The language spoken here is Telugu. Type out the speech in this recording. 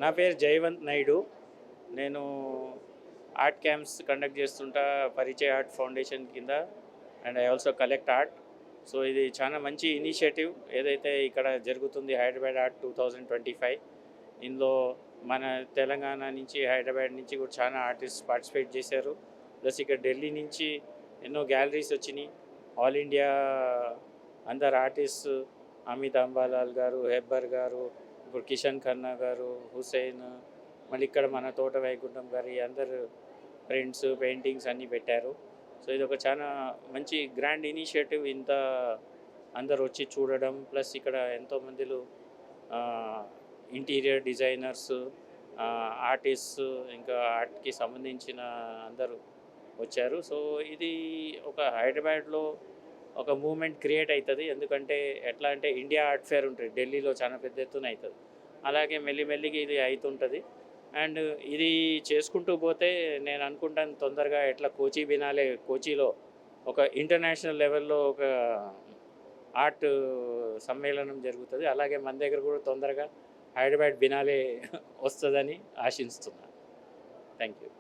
నా పేరు జయవంత్ నాయుడు. నేను ఆర్ట్ క్యాంప్స్ కండక్ట్ చేస్తుంటా పరిచయ ఆర్ట్ ఫౌండేషన్ కింద. And I also collect art. So ఇది చాలా మంచి ఇనిషియేటివ్ ఏదైతే ఇక్కడ జరుగుతుంది, హైదరాబాద్ ఆర్ట్ 2025. ఇందులో మన తెలంగాణ నుంచి, హైదరాబాద్ నుంచి కూడా చాలా ఆర్టిస్ట్ పార్టిసిపేట్ చేశారు. ప్లస్ ఇక్కడ ఢిల్లీ నుంచి ఎన్నో గ్యాలరీస్ వచ్చినాయి. ఆల్ ఇండియా అందరు ఆర్టిస్ట్, అమిత్ అంబాలాల్ గారు, హెబ్బర్ గారు, ఇప్పుడు కిషన్ ఖన్నా గారు, హుసేన్, మళ్ళీ ఇక్కడ మన తోట వైకుంఠం గారు, ఈ అందరు ప్రింట్స్, పెయింటింగ్స్ అన్నీ పెట్టారు. సో ఇది ఒక చాలా మంచి గ్రాండ్ ఇనిషియేటివ్. ఇంత అందరు వచ్చి చూడడం, ప్లస్ ఇక్కడ ఎంతోమందిలు ఇంటీరియర్ డిజైనర్స్, ఆర్టిస్ట్, ఇంకా ఆర్ట్కి సంబంధించిన అందరూ వచ్చారు. సో ఇది ఒక హైదరాబాద్లో ఒక మూమెంట్ క్రియేట్ అవుతుంది. ఎందుకంటే ఎట్లా అంటే ఇండియా ఆర్ట్ ఫేర్ ఉంటుంది ఢిల్లీలో, చాలా పెద్ద ఎత్తున అవుతుంది. అలాగే మెల్లిమెల్లిగా ఇది అవుతుంటుంది. అండ్ ఇది చేసుకుంటూ పోతే నేను అనుకుంటాను తొందరగా ఎట్లా కోచిలో ఒక ఇంటర్నేషనల్ లెవెల్లో ఒక ఆర్ట్ సమ్మేళనం జరుగుతుంది. అలాగే మన దగ్గర కూడా తొందరగా హైదరాబాద్ బినాలే వస్తుందని ఆశిస్తున్నాను. Thank you.